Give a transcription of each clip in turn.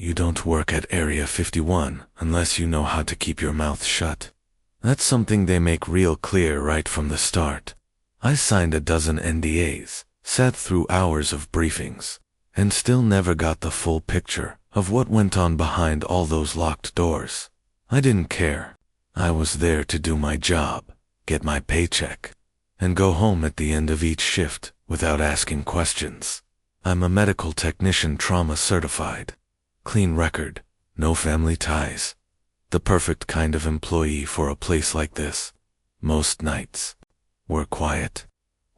You don't work at Area 51 unless you know how to keep your mouth shut. That's something they make real clear right from the start. I signed a dozen NDAs, sat through hours of briefings, and still never got the full picture of what went on behind all those locked doors. I didn't care. I was there to do my job, get my paycheck, and go home at the end of each shift without asking questions. I'm a medical technician, trauma certified. Clean record, no family ties. The perfect kind of employee for a place like this. Most nights were quiet.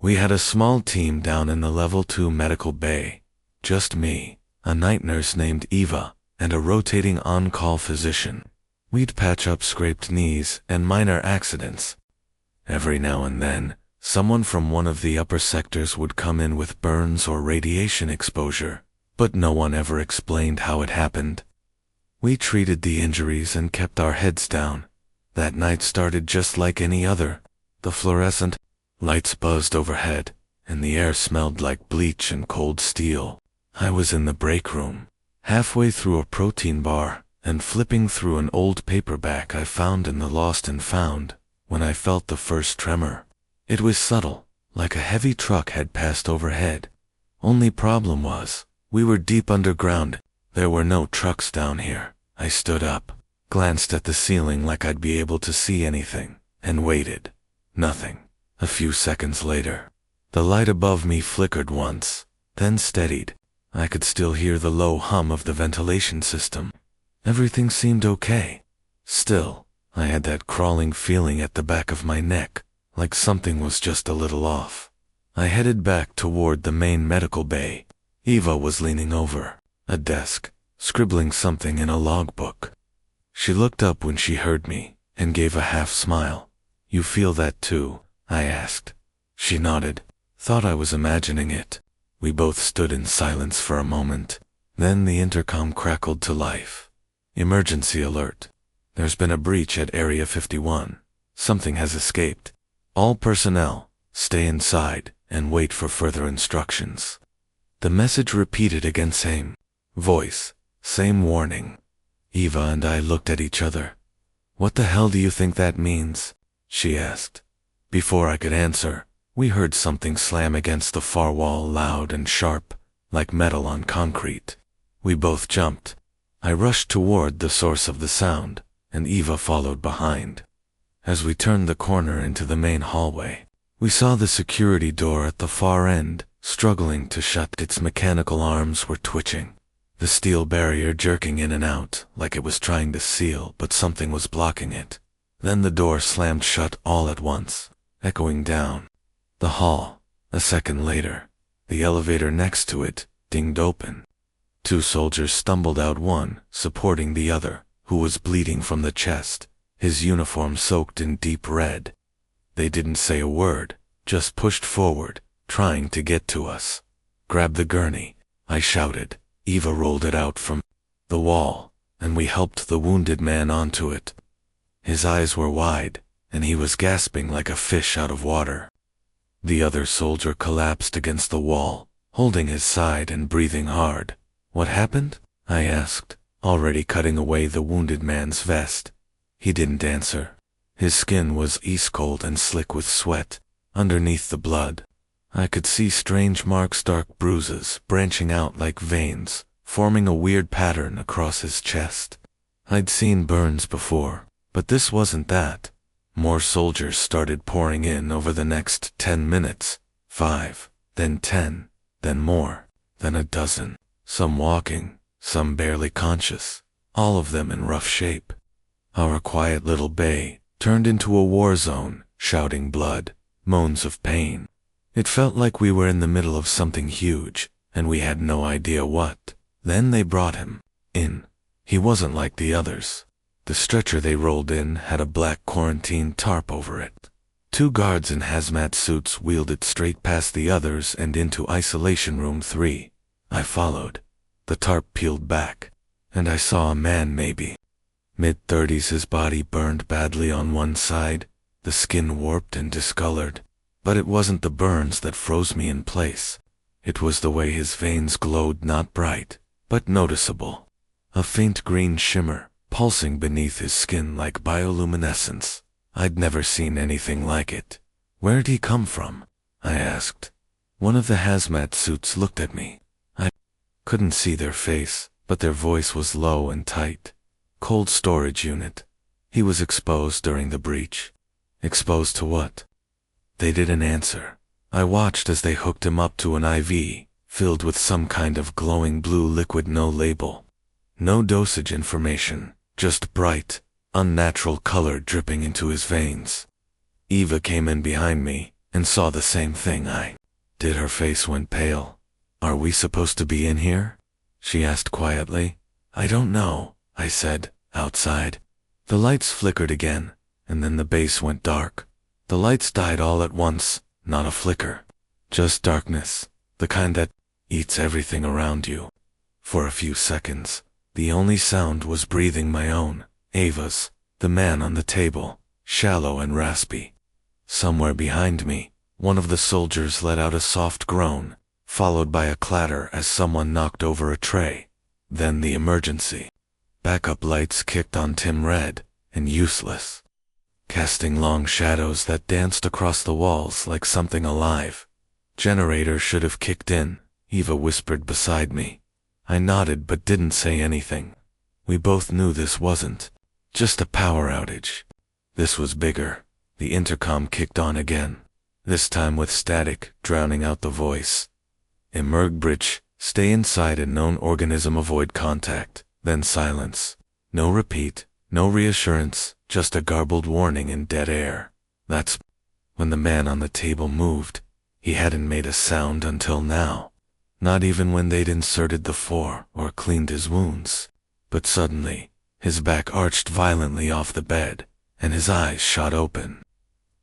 We had a small team down in the level 2 medical bay. Just me, a night nurse named Eva, and a rotating on-call physician. We'd patch up scraped knees and minor accidents. Every now and then, someone from one of the upper sectors would come in with burns or radiation exposure, but no one ever explained how it happened. We treated the injuries and kept our heads down. That night started just like any other. The fluorescent lights buzzed overhead, and the air smelled like bleach and cold steel. I was in the break room, halfway through a protein bar, and flipping through an old paperback I found in the Lost and Found, when I felt the first tremor. It was subtle, like a heavy truck had passed overhead. Only problem was, we were deep underground. There were no trucks down here. I stood up, glanced at the ceiling like I'd be able to see anything, and waited. Nothing. A few seconds later, the light above me flickered once, then steadied. I could still hear the low hum of the ventilation system. Everything seemed okay. Still, I had that crawling feeling at the back of my neck, like something was just a little off. I headed back toward the main medical bay. Eva was leaning over a desk, scribbling something in a logbook. She looked up when she heard me, and gave a half smile. "You feel that too?" I asked. She nodded, thought I was imagining it. We both stood in silence for a moment. Then the intercom crackled to life. "Emergency alert. There's been a breach at Area 51. Something has escaped. All personnel, stay inside and wait for further instructions." The message repeated again, same voice, same warning. Eva and I looked at each other. "What the hell do you think that means?" she asked. Before I could answer, we heard something slam against the far wall, loud and sharp, like metal on concrete. We both jumped. I rushed toward the source of the sound, and Eva followed behind. As we turned the corner into the main hallway, we saw the security door at the far end, struggling to shut. Its mechanical arms were twitching, the steel barrier jerking in and out like it was trying to seal, but something was blocking it. Then the door slammed shut all at once, echoing down the hall. A second later, the elevator next to it dinged open. 2 soldiers stumbled out, one supporting the other, who was bleeding from the chest, his uniform soaked in deep red. They didn't say a word, just pushed forward, trying to get to us. "Grab the gurney," I shouted. Eva rolled it out from the wall, and we helped the wounded man onto it. His eyes were wide, and he was gasping like a fish out of water. The other soldier collapsed against the wall, holding his side and breathing hard. "What happened?" I asked, already cutting away the wounded man's vest. He didn't answer. His skin was ice-cold and slick with sweat. Underneath the blood, I could see strange marks, dark bruises branching out like veins, forming a weird pattern across his chest. I'd seen burns before, but this wasn't that. More soldiers started pouring in over the next 10 minutes. 5, then 10, then more, then a dozen. Some walking, some barely conscious, all of them in rough shape. Our quiet little bay turned into a war zone, shouting blood, moans of pain. It felt like we were in the middle of something huge, and we had no idea what. Then they brought him in. He wasn't like the others. The stretcher they rolled in had a black quarantine tarp over it. 2 guards in hazmat suits wheeled it straight past the others and into isolation room 3. I followed. The tarp peeled back, and I saw a man, maybe mid-30s. His body burned badly on one side, the skin warped and discolored. But it wasn't the burns that froze me in place. It was the way his veins glowed, not bright, but noticeable. a faint green shimmer, pulsing beneath his skin like bioluminescence. I'd never seen anything like it. Where'd he come from? I asked. One of the hazmat suits looked at me. I couldn't see their face, but their voice was low and tight. Cold storage unit. He was exposed during the breach. Exposed to what? They didn't answer. I watched as they hooked him up to an IV, filled with some kind of glowing blue liquid, no label. No dosage information, just bright, unnatural color dripping into his veins. Eva came in behind me and saw the same thing I did. Her face went pale. Are we supposed to be in here? She asked quietly. I don't know, I said, outside. The lights flickered again, and then the base went dark. The lights died all at once, not a flicker. Just darkness, the kind that eats everything around you. For a few seconds, the only sound was breathing, my own, Ava's, the man on the table, shallow and raspy. Somewhere behind me, one of the soldiers let out a soft groan, followed by a clatter as someone knocked over a tray. Then the emergency. Backup lights kicked on, dim red and useless, casting long shadows that danced across the walls like something alive. Generator should have kicked in, Eva whispered beside me. I nodded but didn't say anything. We both knew this wasn't just a power outage. This was bigger. The intercom kicked on again, this time with static, drowning out the voice. Unmarked breach, stay inside a known organism, avoid contact. Then silence. No repeat, no reassurance, just a garbled warning in dead air. That's when the man on the table moved. He hadn't made a sound until now. Not even when they'd inserted the 4 or cleaned his wounds. But suddenly, his back arched violently off the bed, and his eyes shot open.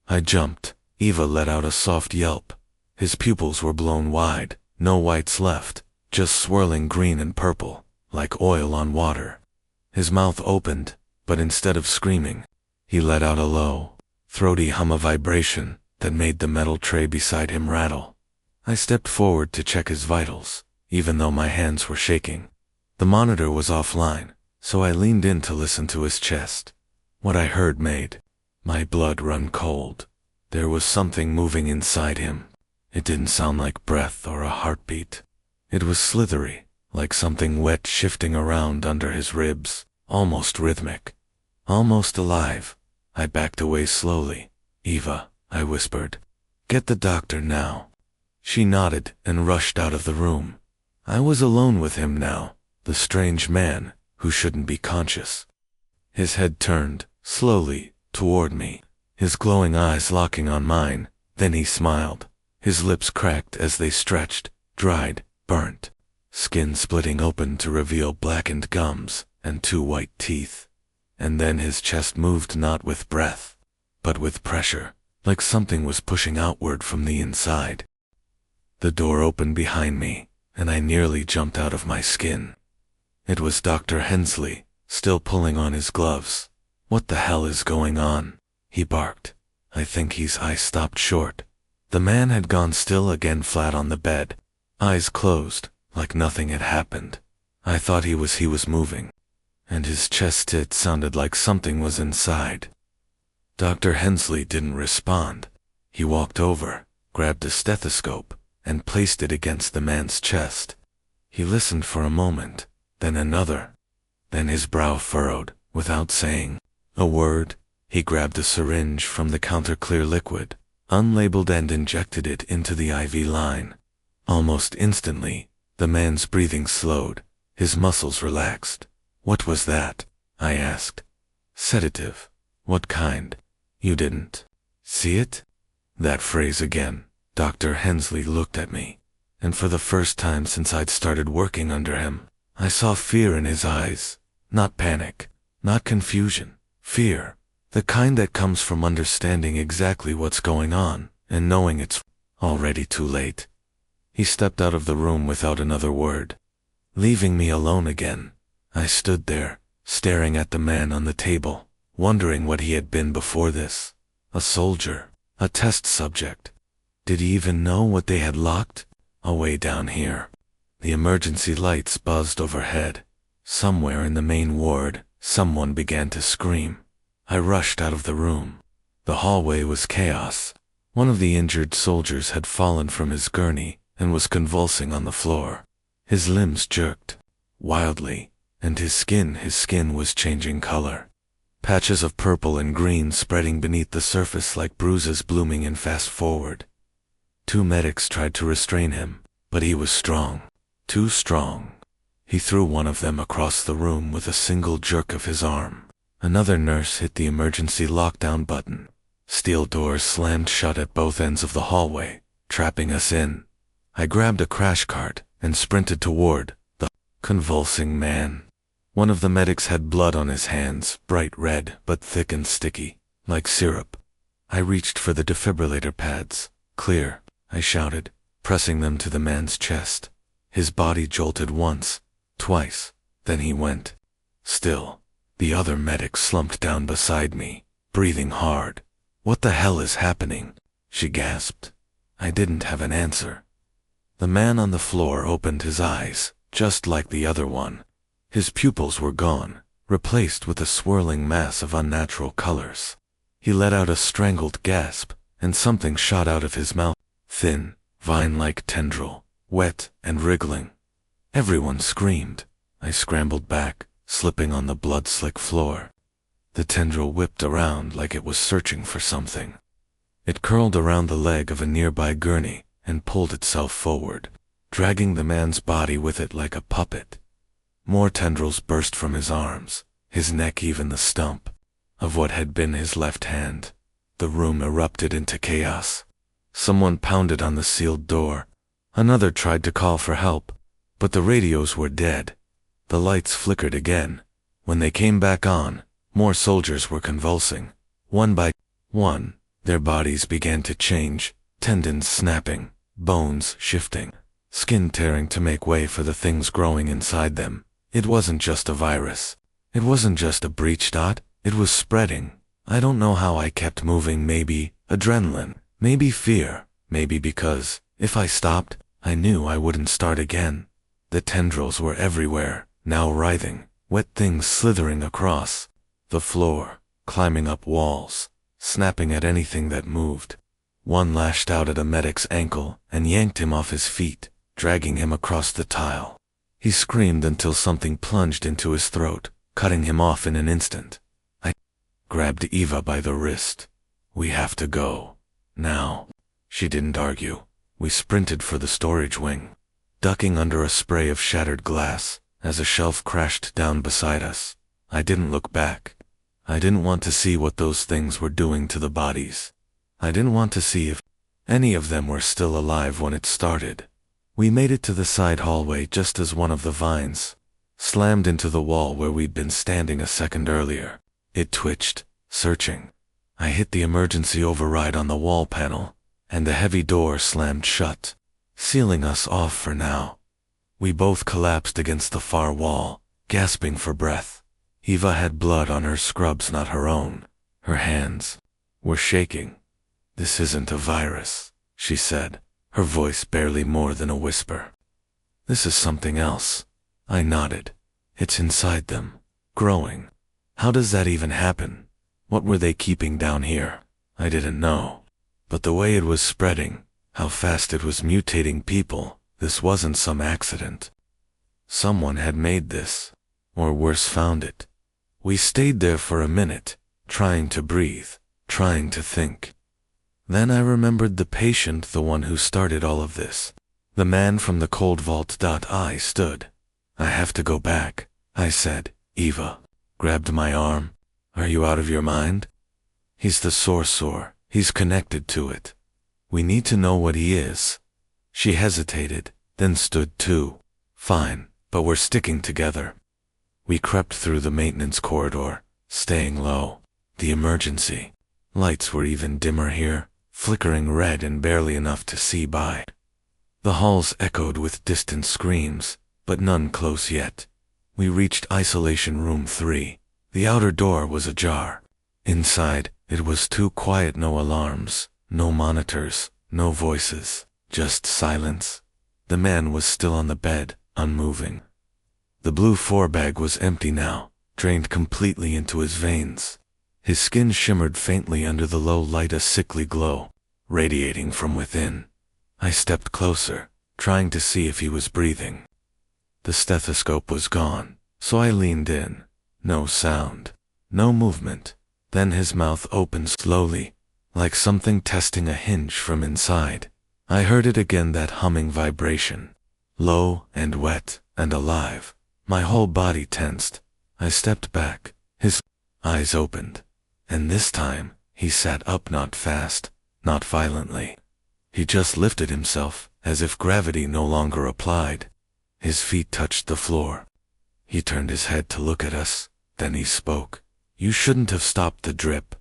I jumped. Eva let out a soft yelp. His pupils were blown wide, no whites left, just swirling green and purple, like oil on water. His mouth opened, but instead of screaming, he let out a low, throaty hum, of vibration that made the metal tray beside him rattle. I stepped forward to check his vitals, even though my hands were shaking. The monitor was offline, so I leaned in to listen to his chest. What I heard made my blood run cold. There was something moving inside him. It didn't sound like breath or a heartbeat. It was slithery, like something wet shifting around under his ribs, almost rhythmic, almost alive. I backed away slowly. Eva, I whispered, get the doctor now. She nodded and rushed out of the room. I was alone with him now, the strange man who shouldn't be conscious. His head turned, slowly, toward me, his glowing eyes locking on mine. Then he smiled. His lips cracked as they stretched, dried, burnt, skin splitting open to reveal blackened gums and 2 white teeth. And then his chest moved, not with breath, but with pressure, like something was pushing outward from the inside. The door opened behind me, and I nearly jumped out of my skin. It was Dr. Hensley, still pulling on his gloves. What the hell is going on? He barked. I stopped short. The man had gone still again, flat on the bed, eyes closed, like nothing had happened. I thought he was moving, and his chest, it sounded like something was inside. Dr. Hensley didn't respond. He walked over, grabbed a stethoscope, and placed it against the man's chest. He listened for a moment, then another. Then his brow furrowed. Without saying a word, he grabbed a syringe from the counter, clear liquid, unlabeled, and injected it into the IV line. Almost instantly, the man's breathing slowed, his muscles relaxed. What was that? I asked. Sedative. What kind? You didn't see it? That phrase again. Dr. Hensley looked at me, and for the first time since I'd started working under him, I saw fear in his eyes. Not panic, not confusion, fear. The kind that comes from understanding exactly what's going on and knowing it's already too late. He stepped out of the room without another word, leaving me alone again. I stood there, staring at the man on the table, wondering what he had been before this. A soldier, a test subject. Did he even know what they had locked away down here? The emergency lights buzzed overhead, Somewhere in the main ward, someone began to scream. I rushed out of the room. The hallway was chaos. One of the injured soldiers had fallen from his gurney and was convulsing on the floor. His limbs jerked wildly, and his skin was changing color. Patches of purple and green spreading beneath the surface like bruises blooming in fast forward. 2 medics tried to restrain him, but he was strong. Too strong. He threw one of them across the room with a single jerk of his arm. Another nurse hit the emergency lockdown button. Steel doors slammed shut at both ends of the hallway, trapping us in. I grabbed a crash cart and sprinted toward the convulsing man. One of the medics had blood on his hands, bright red but thick and sticky, like syrup. I reached for the defibrillator pads. "Clear," I shouted, pressing them to the man's chest. His body jolted once, twice, then he went. Still. The other medic slumped down beside me, breathing hard. "What the hell is happening?" she gasped. I didn't have an answer. The man on the floor opened his eyes, just like the other one. His pupils were gone, replaced with a swirling mass of unnatural colors. He let out a strangled gasp, and something shot out of his mouth. Thin, vine-like tendril, wet and wriggling. Everyone screamed. I scrambled back, slipping on the blood-slick floor. The tendril whipped around like it was searching for something. It curled around the leg of a nearby gurney and pulled itself forward, dragging the man's body with it like a puppet. More tendrils burst from his arms, his neck, even the stump of what had been his left hand. The room erupted into chaos. Someone pounded on the sealed door. Another tried to call for help, but the radios were dead. The lights flickered again. When they came back on, more soldiers were convulsing. One by one, their bodies began to change, tendons snapping, bones shifting, skin tearing to make way for the things growing inside them. It wasn't just a virus. It wasn't just a breach. It was spreading. I don't know how I kept moving. Maybe adrenaline, maybe fear, maybe because, if I stopped, I knew I wouldn't start again. The tendrils were everywhere, now writhing, wet things slithering across the floor, climbing up walls, snapping at anything that moved. One lashed out at a medic's ankle and yanked him off his feet, dragging him across the tile. He screamed until something plunged into his throat, cutting him off in an instant. I grabbed Eva by the wrist. "We have to go. Now." She didn't argue. We sprinted for the storage wing, ducking under a spray of shattered glass as a shelf crashed down beside us. I didn't look back. I didn't want to see what those things were doing to the bodies. I didn't want to see if any of them were still alive when it started. We made it to the side hallway just as one of the vines slammed into the wall where we'd been standing a second earlier. It twitched, searching. I hit the emergency override on the wall panel, and the heavy door slammed shut, sealing us off for now. We both collapsed against the far wall, gasping for breath. Eva had blood on her scrubs, not her own. Her hands were shaking. "This isn't a virus," she said, her voice barely more than a whisper. "This is something else." I nodded. "It's inside them, growing. How does that even happen? What were they keeping down here?" I didn't know. But the way it was spreading, how fast it was mutating people, this wasn't some accident. Someone had made this, or worse, found it. We stayed there for a minute, trying to breathe, trying to think. Then I remembered the patient, the one who started all of this. The man from the cold vault. I stood. "I have to go back," I said. Eva grabbed my arm. "Are you out of your mind? He's the sorcerer. He's connected to it. We need to know what he is." She hesitated, then stood too. "Fine, but we're sticking together." We crept through the maintenance corridor, staying low. The emergency lights were even dimmer here, flickering red and barely enough to see by. The halls echoed with distant screams, but none close yet. We reached isolation room 3. The outer door was ajar. Inside, it was too quiet. No alarms, no monitors, no voices, just silence. The man was still on the bed, unmoving. The blue four-bag was empty now, drained completely into his veins. His skin shimmered faintly under the low light, a sickly glow, radiating from within. I stepped closer, trying to see if he was breathing. The stethoscope was gone, so I leaned in. No sound, no movement. Then his mouth opened slowly, like something testing a hinge from inside. I heard it again, that humming vibration. Low and wet and alive. My whole body tensed. I stepped back. His eyes opened. And this time, he sat up, not fast, not violently. He just lifted himself, as if gravity no longer applied. His feet touched the floor. He turned his head to look at us. Then he spoke. "You shouldn't have stopped the drip."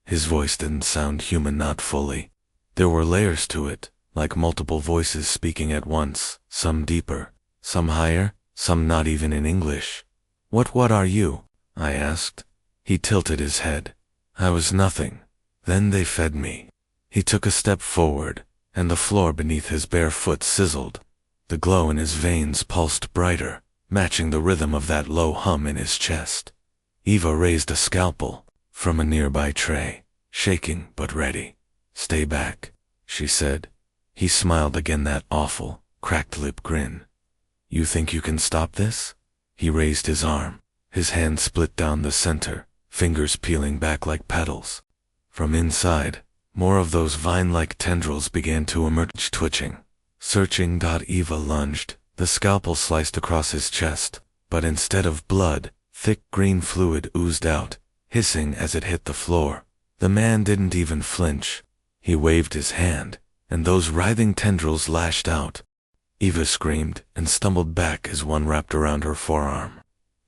His voice didn't sound human, not fully. There were layers to it, like multiple voices speaking at once, some deeper, some higher, some not even in English. What are you?" I asked. He tilted his head. "I was nothing. Then they fed me." He took a step forward, and the floor beneath his bare foot sizzled. The glow in his veins pulsed brighter, matching the rhythm of that low hum in his chest. Eva raised a scalpel from a nearby tray, shaking but ready. "Stay back," she said. He smiled again, that awful, cracked lip grin. "You think you can stop this?" He raised his arm. His hand split down the center, fingers peeling back like petals. From inside, more of those vine-like tendrils began to emerge, twitching. Searching. Eva lunged. The scalpel sliced across his chest, but instead of blood, thick green fluid oozed out, hissing as it hit the floor. The man didn't even flinch. He waved his hand, and those writhing tendrils lashed out. Eva screamed and stumbled back as one wrapped around her forearm.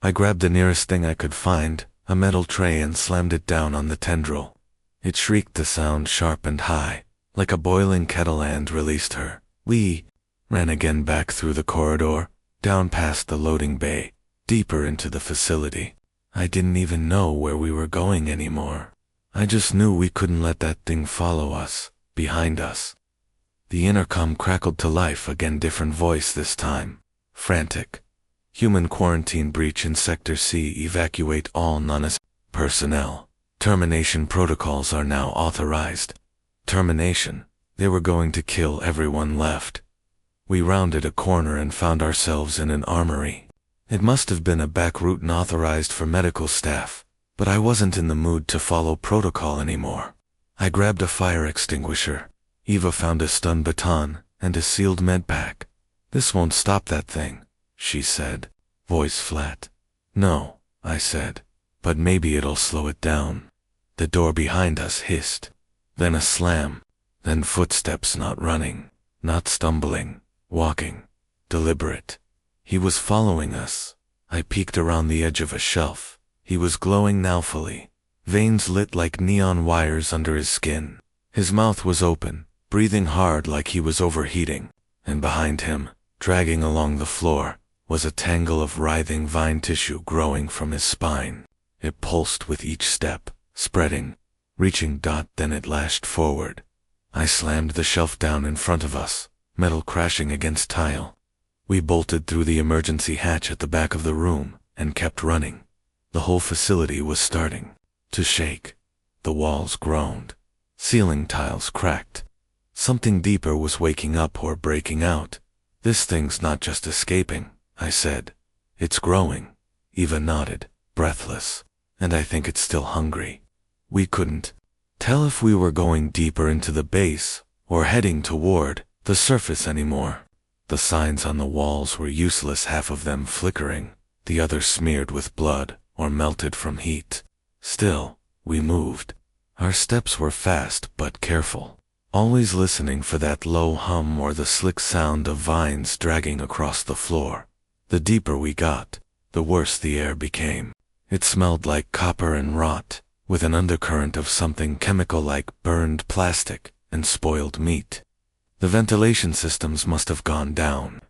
I grabbed the nearest thing I could find, a metal tray, and slammed it down on the tendril. It shrieked, the sound sharp and high, like a boiling kettle, and released her. We ran again back through the corridor, down past the loading bay, deeper into the facility. I didn't even know where we were going anymore. I just knew we couldn't let that thing follow us, behind us. The intercom crackled to life again, different voice this time. Frantic. "Human quarantine breach in Sector C. Evacuate all non-essential personnel. Termination protocols are now authorized." Termination. They were going to kill everyone left. We rounded a corner and found ourselves in an armory. It must have been a back route and authorized for medical staff, but I wasn't in the mood to follow protocol anymore. I grabbed a fire extinguisher. Eva found a stun baton and a sealed med pack. "This won't stop that thing," she said, voice flat. "No," I said, "but maybe it'll slow it down." The door behind us hissed. Then a slam. Then footsteps, not running, not stumbling, walking, deliberate. He was following us. I peeked around the edge of a shelf. He was glowing now fully, veins lit like neon wires under his skin. His mouth was open, breathing hard like he was overheating, and behind him, dragging along the floor, was a tangle of writhing vine tissue growing from his spine. It pulsed with each step, spreading, reaching. Then it lashed forward. I slammed the shelf down in front of us, metal crashing against tile. We bolted through the emergency hatch at the back of the room and kept running. The whole facility was starting to shake. The walls groaned. Ceiling tiles cracked. Something deeper was waking up or breaking out. "This thing's not just escaping," I said. "It's growing." Eva nodded, breathless. "And I think it's still hungry." We couldn't tell if we were going deeper into the base or heading toward the surface anymore. The signs on the walls were useless, half of them flickering, the others smeared with blood or melted from heat. Still, we moved. Our steps were fast but careful, always listening for that low hum or the slick sound of vines dragging across the floor. The deeper we got, the worse the air became. It smelled like copper and rot, with an undercurrent of something chemical like burned plastic and spoiled meat. The ventilation systems must have gone down.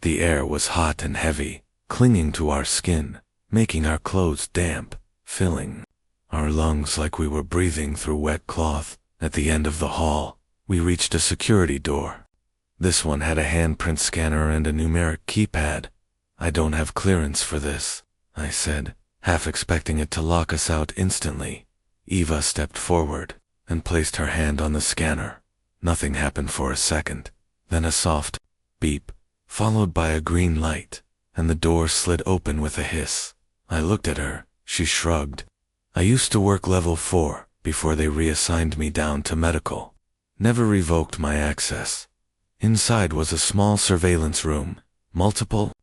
The air was hot and heavy, clinging to our skin, making our clothes damp, filling our lungs like we were breathing through wet cloth. At the end of the hall, we reached a security door. This one had a handprint scanner and a numeric keypad. I don't have clearance for this, I said, half expecting it to lock us out instantly. Eva stepped forward and placed her hand on the scanner. Nothing happened for a second, then a soft beep, followed by a green light, and the door slid open with a hiss. I looked at her. She shrugged. I used to work level 4 before they reassigned me down to medical. Never revoked my access. Inside was a small surveillance room. Multiple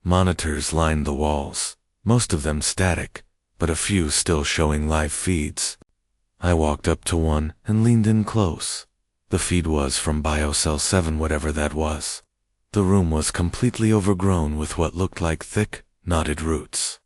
monitors lined the walls, most of them static, but a few still showing live feeds. I walked up to one and leaned in close. The feed was from BioCell 7, whatever that was. The room was completely overgrown with what looked like thick, knotted roots.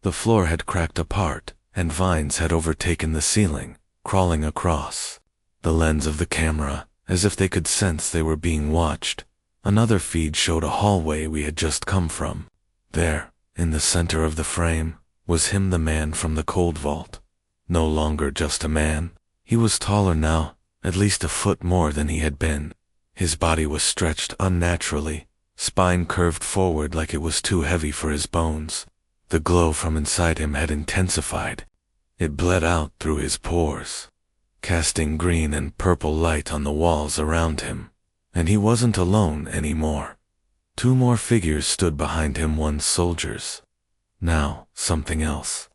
The floor had cracked apart, and vines had overtaken the ceiling, crawling across the lens of the camera, as if they could sense they were being watched. Another feed showed a hallway we had just come from. There, in the center of the frame, was him, the man from the cold vault. No longer just a man. He was taller now, at least a foot more than he had been. His body was stretched unnaturally, spine curved forward like it was too heavy for his bones. The glow from inside him had intensified. It bled out through his pores, casting green and purple light on the walls around him. And he wasn't alone anymore. 2 more figures stood behind him, once soldiers. Now, something else.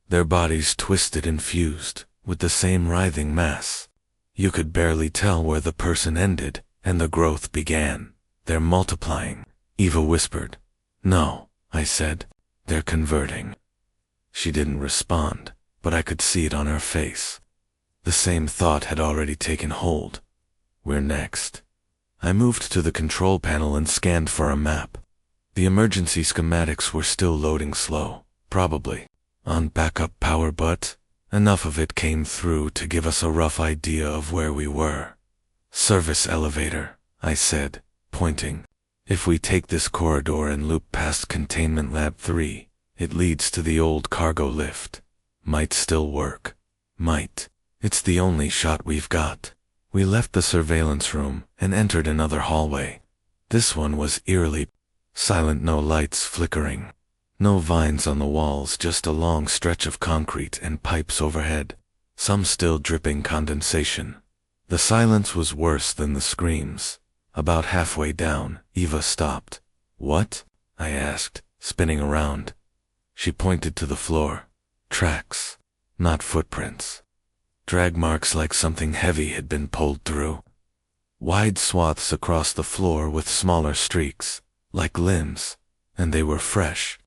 Their bodies twisted and fused, with the same writhing mass. You could barely tell where the person ended, and the growth began. They're multiplying, Eva whispered. No, I said. They're converting. She didn't respond, but I could see it on her face. The same thought had already taken hold. We're next. I moved to the control panel and scanned for a map. The emergency schematics were still loading slow, probably on backup power, but enough of it came through to give us a rough idea of where we were. Service elevator, I said, pointing. If we take this corridor and loop past Containment Lab 3, it leads to the old cargo lift. Might still work. Might. It's the only shot we've got. We left the surveillance room and entered another hallway. This one was eerily silent, no lights flickering. No vines on the walls, just a long stretch of concrete and pipes overhead, some still dripping condensation. The silence was worse than the screams. About halfway down, Eva stopped. What? I asked, spinning around. She pointed to the floor. Tracks. Not footprints. Drag marks like something heavy had been pulled through. Wide swaths across the floor with smaller streaks, like limbs, and they were fresh.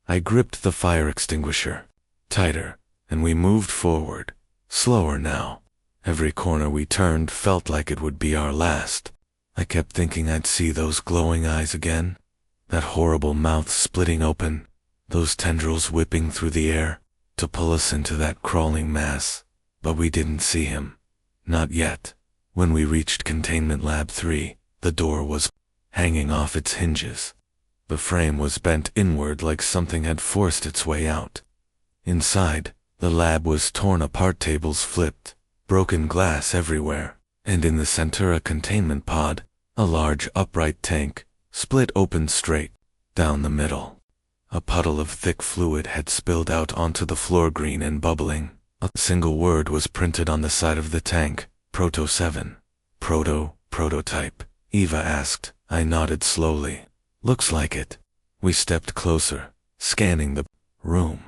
I gripped the fire extinguisher, tighter, and we moved forward, slower now. Every corner we turned felt like it would be our last. I kept thinking I'd see those glowing eyes again, that horrible mouth splitting open, those tendrils whipping through the air, to pull us into that crawling mass. But we didn't see him. Not yet. When we reached Containment Lab 3, the door was hanging off its hinges. The frame was bent inward like something had forced its way out. Inside, the lab was torn apart, tables flipped, broken glass everywhere, and in the center a containment pod, a large upright tank, split open straight down the middle. A puddle of thick fluid had spilled out onto the floor, green and bubbling. A single word was printed on the side of the tank, Proto 7. Prototype, Eva asked. I nodded slowly. Looks like it. We stepped closer, scanning the room.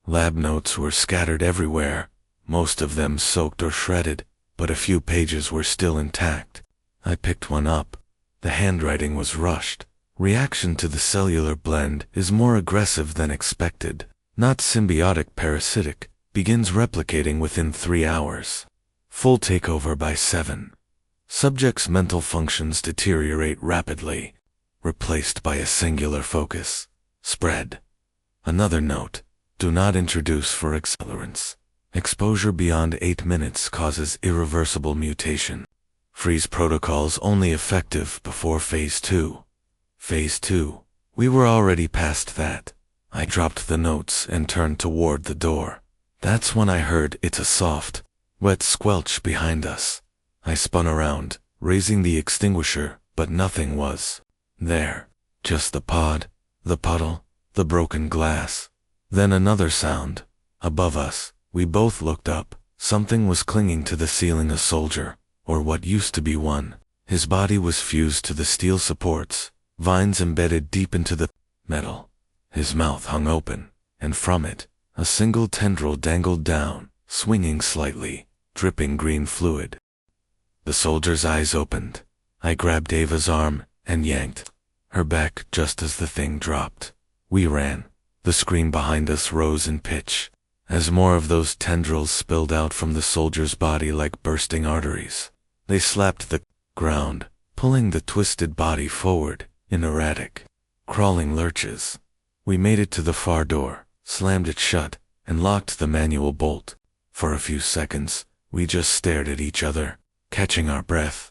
Lab notes were scattered everywhere, most of them soaked or shredded, but a few pages were still intact. I picked one up. The handwriting was rushed. Reaction to the cellular blend is more aggressive than expected. Not symbiotic, parasitic. Begins replicating within 3 hours. Full takeover by 7. Subject's mental functions deteriorate rapidly, replaced by a singular focus. Spread. Another note. Do not introduce for accelerants. Exposure beyond 8 minutes causes irreversible mutation. Freeze protocols only effective before Phase 2. Phase 2. We were already past that. I dropped the notes and turned toward the door. That's when I heard it's a soft, wet squelch behind us. I spun around, raising the extinguisher, but nothing was there. Just the pod, The puddle, the broken glass. Then another sound. Above us, we both looked up. Something was clinging to the ceiling, a soldier, or what used to be one. His body was fused to the steel supports, vines embedded deep into the metal. His mouth hung open, and from it, a single tendril dangled down, swinging slightly, dripping green fluid. The soldier's eyes opened. I grabbed Ava's arm and yanked her back just as the thing dropped. We ran. The scream behind us rose in pitch, as more of those tendrils spilled out from the soldier's body like bursting arteries. They slapped the ground, pulling the twisted body forward in erratic, crawling lurches. We made it to the far door, slammed it shut, and locked the manual bolt. For a few seconds, we just stared at each other, catching our breath.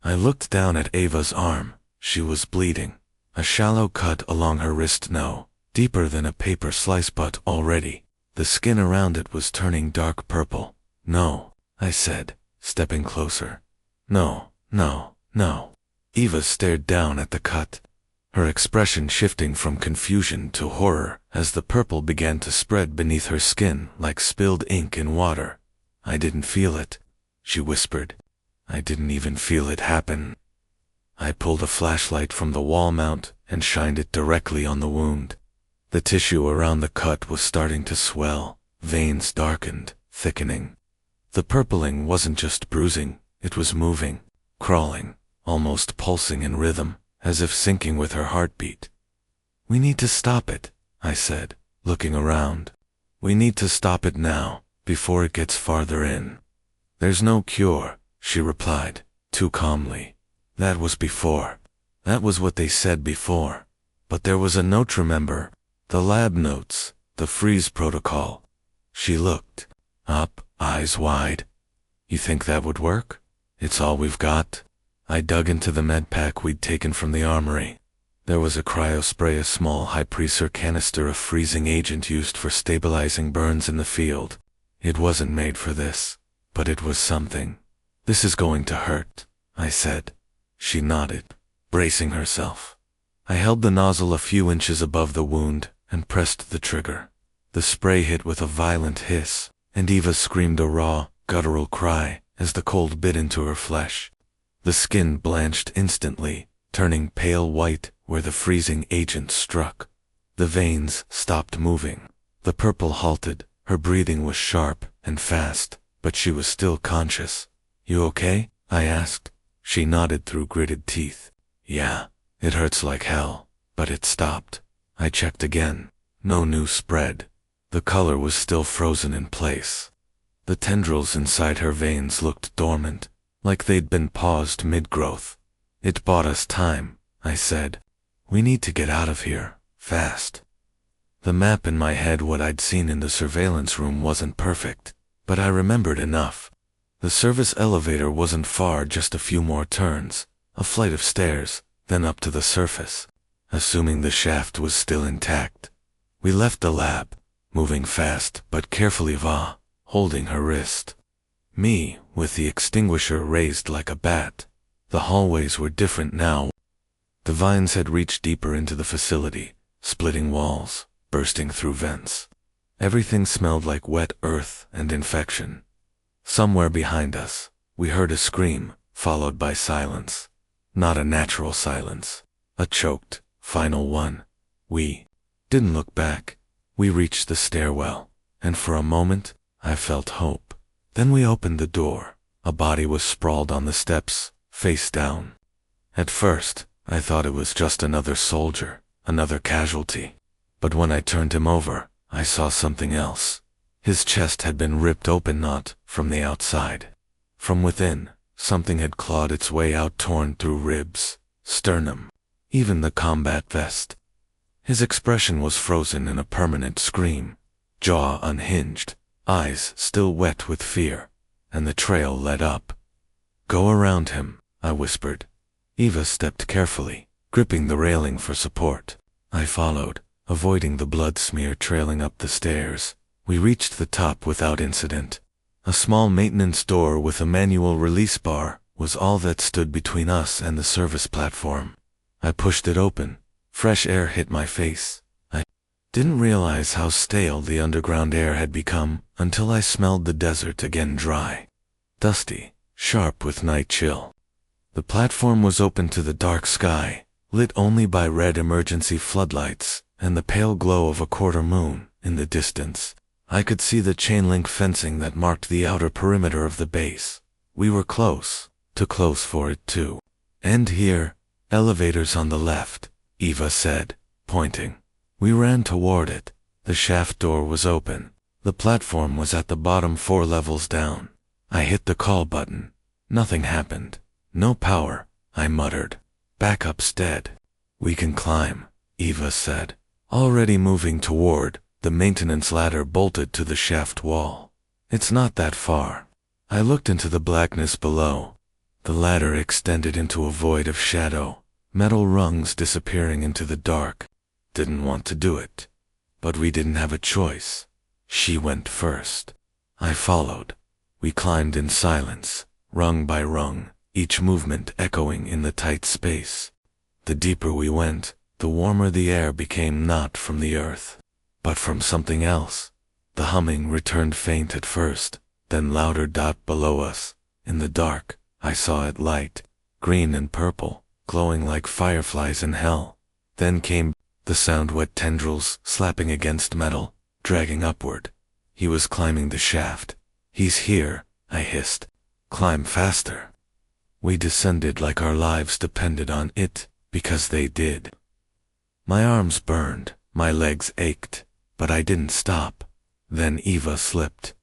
I looked down at Ava's arm. She was bleeding. A shallow cut along her wrist, no, deeper than a paper slice, but already, the skin around it was turning dark purple. No, I said, stepping closer. No, no, no. Eva stared down at the cut, her expression shifting from confusion to horror as the purple began to spread beneath her skin like spilled ink in water. I didn't feel it, she whispered. I didn't even feel it happen. I pulled a flashlight from the wall mount and shined it directly on the wound. The tissue around the cut was starting to swell, veins darkened, thickening. The purpling wasn't just bruising, it was moving, crawling, almost pulsing in rhythm, as if syncing with her heartbeat. We need to stop it, I said, looking around. We need to stop it now, before it gets farther in. There's no cure, she replied, too calmly. That was before. That was what they said before. But there was a note, remember? The lab notes, the freeze protocol. She looked up, eyes wide. You think that would work? It's all we've got. I dug into the med pack we'd taken from the armory. There was a cryospray, a small high-pressure canister of freezing agent used for stabilizing burns in the field. It wasn't made for this, but it was something. This is going to hurt, I said. She nodded, bracing herself. I held the nozzle a few inches above the wound and pressed the trigger. The spray hit with a violent hiss, and Eva screamed a raw, guttural cry as the cold bit into her flesh. The skin blanched instantly, turning pale white where the freezing agent struck. The veins stopped moving. The purple halted. Her breathing was sharp and fast, but she was still conscious. You okay? I asked. She nodded through gritted teeth. Yeah, it hurts like hell, but it stopped. I checked again. No new spread. The color was still frozen in place. The tendrils inside her veins looked dormant, like they'd been paused mid-growth. It bought us time, I said. We need to get out of here, fast. The map in my head, what I'd seen in the surveillance room, wasn't perfect, but I remembered enough. The service elevator wasn't far, just a few more turns, a flight of stairs, then up to the surface, assuming the shaft was still intact. We left the lab, moving fast but carefully, Eva holding her wrist. Me, with the extinguisher raised like a bat. The hallways were different now. The vines had reached deeper into the facility, splitting walls, bursting through vents. Everything smelled like wet earth and infection. Somewhere behind us, we heard a scream, followed by silence. Not a natural silence. A choked, final one. We didn't look back. We reached the stairwell, and for a moment, I felt hope. Then we opened the door. A body was sprawled on the steps, face down. At first, I thought it was just another soldier, another casualty. But when I turned him over, I saw something else. His chest had been ripped open, not from the outside. From within, something had clawed its way out, torn through ribs, sternum, even the combat vest. His expression was frozen in a permanent scream, jaw unhinged, eyes still wet with fear, and the trail led up. Go around him, I whispered. Eva stepped carefully, gripping the railing for support. I followed, avoiding the blood smear trailing up the stairs. We reached the top without incident. A small maintenance door with a manual release bar was all that stood between us and the service platform. I pushed it open, Fresh air hit my face. I didn't realize how stale the underground air had become until I smelled the desert again, dry, dusty, sharp with night chill. The platform was open to the dark sky, lit only by red emergency floodlights and the pale glow of a quarter moon in the distance. I could see the chain-link fencing that marked the outer perimeter of the base. We were close, too close for it to end here. Elevators on the left, Eva said, pointing. We ran toward it. The shaft door was open. The platform was at the bottom 4 levels down. I hit the call button. Nothing happened. No power, I muttered. Backup's dead. We can climb, Eva said, already moving toward the maintenance ladder bolted to the shaft wall. It's not that far. I looked into the blackness below. The ladder extended into a void of shadow, metal rungs disappearing into the dark. Didn't want to do it, but we didn't have a choice. She went first. I followed. We climbed in silence, rung by rung, each movement echoing in the tight space. The deeper we went, the warmer the air became, not from the earth, but from something else. The humming returned faint at first, then louder. Below us, in the dark, I saw it light, green and purple, glowing like fireflies in hell. Then came the sound, wet tendrils slapping against metal, dragging upward. He was climbing the shaft. He's here, I hissed. Climb faster. We descended like our lives depended on it, because they did. My arms burned, my legs ached, but I didn't stop. Then Eva slipped.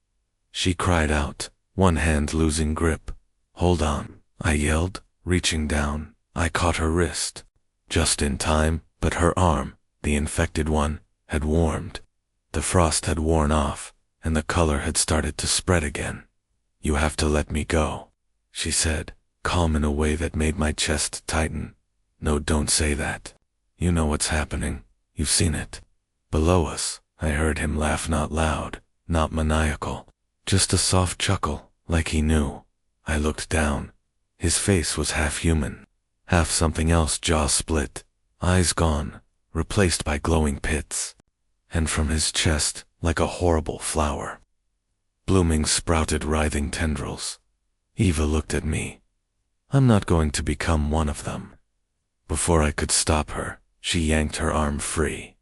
She cried out, one hand losing grip. Hold on, I yelled, reaching down. I caught her wrist. Just in time, but her arm, the infected one, had warmed. The frost had worn off, and the color had started to spread again. You have to let me go, she said, calm in a way that made my chest tighten. No, don't say that. You know what's happening. You've seen it. Below us, I heard him laugh, not loud, not maniacal, just a soft chuckle, like he knew. I looked down. His face was half human, half something else. Jaw split, eyes gone, replaced by glowing pits. And from his chest, like a horrible flower, blooming, sprouted writhing tendrils. Eva looked at me. I'm not going to become one of them. Before I could stop her, she yanked her arm free.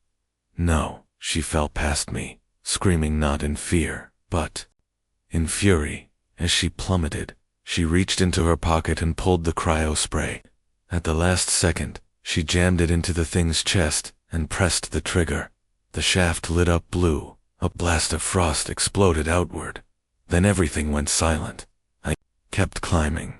No, she fell past me, screaming, not in fear, but in fury. As she plummeted, she reached into her pocket and pulled the cryo spray. At the last second, she jammed it into the thing's chest and pressed the trigger. The shaft lit up blue. A blast of frost exploded outward. Then everything went silent. I kept climbing.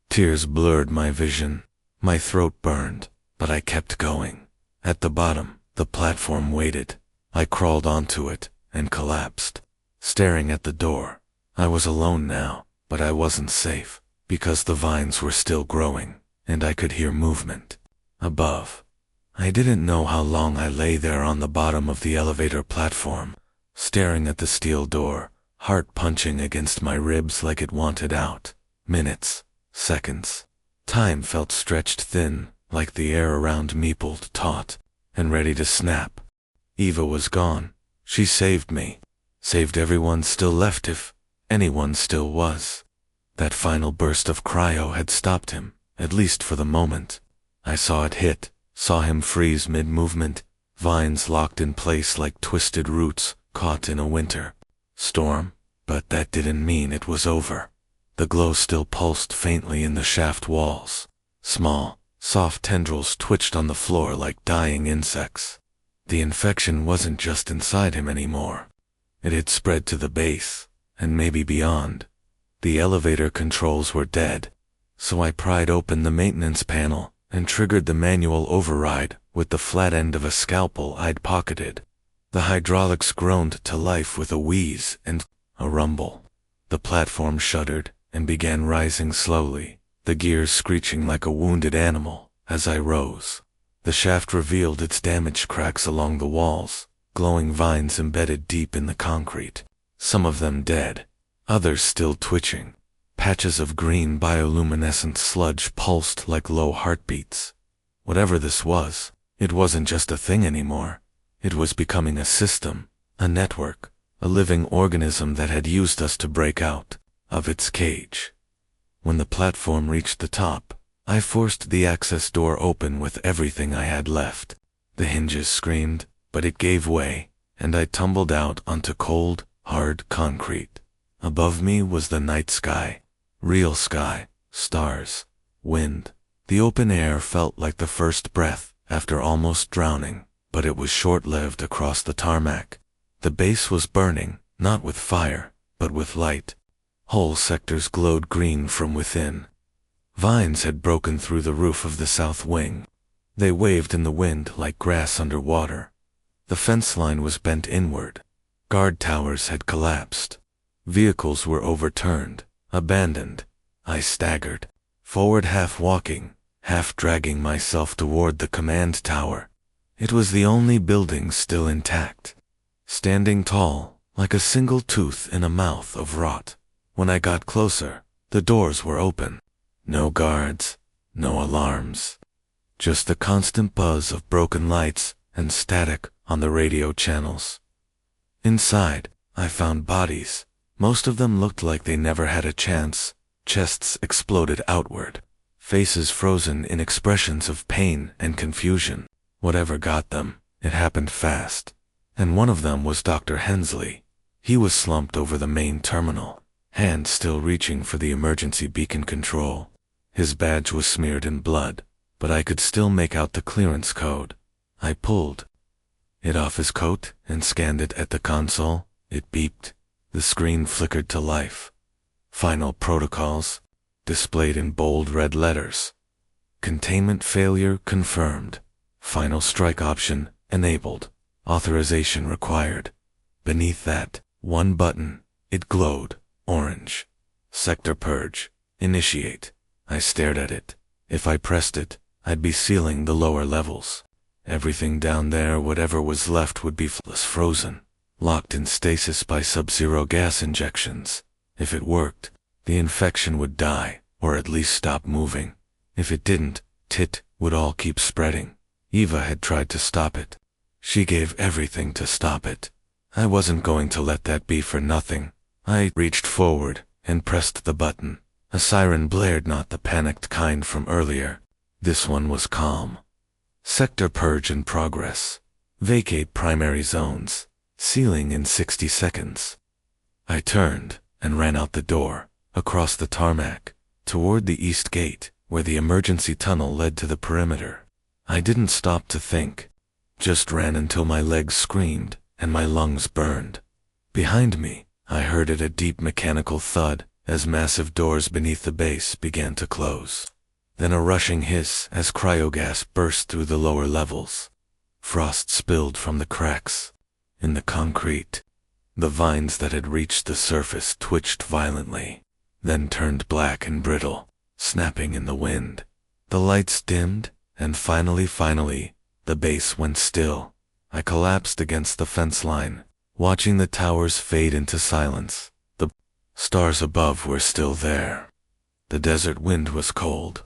Tears blurred my vision. My throat burned, but I kept going. At the bottom, the platform waited. I crawled onto it and collapsed, staring at the door. I was alone now, but I wasn't safe, because the vines were still growing, and I could hear movement above. I didn't know how long I lay there on the bottom of the elevator platform, staring at the steel door, heart punching against my ribs like it wanted out. Minutes, seconds. Time felt stretched thin, like the air around me pulled taut and ready to snap. Eva was gone. She saved me. Saved everyone still left, if anyone still was. That final burst of cryo had stopped him, at least for the moment. I saw it hit, saw him freeze mid-movement, vines locked in place like twisted roots caught in a winter storm. But that didn't mean it was over. The glow still pulsed faintly in the shaft walls. Small, soft tendrils twitched on the floor like dying insects. The infection wasn't just inside him anymore. It had spread to the base, and maybe beyond. The elevator controls were dead, so I pried open the maintenance panel and triggered the manual override with the flat end of a scalpel I'd pocketed. The hydraulics groaned to life with a wheeze and a rumble. The platform shuddered and began rising slowly, the gears screeching like a wounded animal as I rose. The shaft revealed its damaged cracks along the walls, glowing vines embedded deep in the concrete, some of them dead, others still twitching. Patches of green bioluminescent sludge pulsed like low heartbeats. Whatever this was, It wasn't just a thing anymore. It was becoming a system, a network, a living organism that had used us to break out of its cage. When the platform reached the top, I forced the access door open with everything I had left. The hinges screamed, but it gave way, and I tumbled out onto cold, hard concrete. Above me was the night sky. Real sky, stars, wind. The open air felt like the first breath after almost drowning, but it was short-lived across the tarmac. The base was burning, not with fire, but with light. Whole sectors glowed green from within. Vines had broken through the roof of the south wing. They waved in the wind like grass under water. The fence line was bent inward. Guard towers had collapsed. Vehicles were overturned, abandoned. I staggered, forward half walking, half dragging myself toward the command tower. It was the only building still intact, standing tall, like a single tooth in a mouth of rot. When I got closer, the doors were open. No guards, no alarms. Just the constant buzz of broken lights and static on the radio channels. Inside, I found bodies. Most of them looked like they never had a chance. Chests exploded outward, faces frozen in expressions of pain and confusion. Whatever got them, it happened fast. And one of them was Dr. Hensley. He was slumped over the main terminal, hand still reaching for the emergency beacon control. His badge was smeared in blood, but I could still make out the clearance code. I pulled it off his coat and scanned it at the console. It beeped. The screen flickered to life. Final protocols, displayed in bold red letters. Containment failure confirmed. Final strike option enabled. Authorization required. Beneath that, one button. It glowed, orange. Sector purge. Initiate. I stared at it. If I pressed it, I'd be sealing the lower levels. Everything down there, whatever was left, would be frozen, locked in stasis by sub-zero gas injections. If it worked, the infection would die, or at least stop moving. If it didn't, it would all keep spreading. Eva had tried to stop it. She gave everything to stop it. I wasn't going to let that be for nothing. I reached forward and pressed the button. A siren blared, not the panicked kind from earlier. This one was calm. Sector purge in progress. Vacate primary zones. Sealing in 60 seconds. I turned and ran out the door, across the tarmac, toward the east gate, where the emergency tunnel led to the perimeter. I didn't stop to think. Just ran until my legs screamed and my lungs burned. Behind me, I heard a deep mechanical thud as massive doors beneath the base began to close. Then a rushing hiss as cryogas burst through the lower levels. Frost spilled from the cracks in the concrete. The vines that had reached the surface twitched violently, then turned black and brittle, snapping in the wind. The lights dimmed, and finally, the base went still. I collapsed against the fence line, watching the towers fade into silence. The stars above were still there. The desert wind was cold,